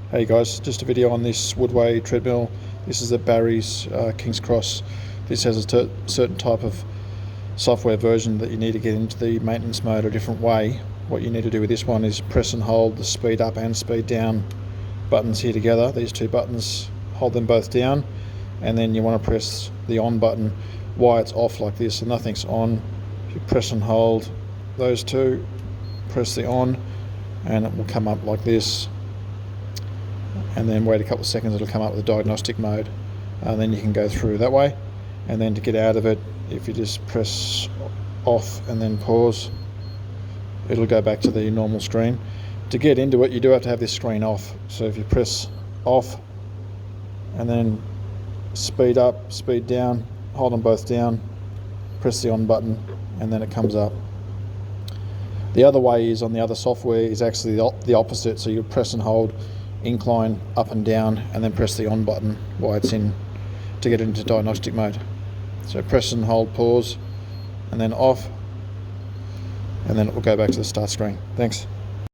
Hey guys, just a video on this Woodway treadmill. This is the Barry's King's Cross. This has a certain type of software version that you need to get into the maintenance mode a different way. What you need to do with this one is press and hold the speed up and speed down buttons here together. These two buttons, hold them both down, and then you want to press the on button while it's off like this, so nothing's on. If you press and hold those two, press the on, and it will come up like this. And then wait a couple of seconds, it'll come up with a diagnostic mode, and then you can go through that way. And then to get out of it, if you just press off and then pause, it'll go back to the normal screen. To get into it, you do have to have this screen off. So if you press off and then speed up, speed down, hold them both down, press the on button, and then it comes up. The other way is on the other software is actually the opposite. So you press and hold incline up and down, and then press the on button while it's in to get into diagnostic mode. So press and hold pause and then off, and then it will go back to the start screen. Thanks.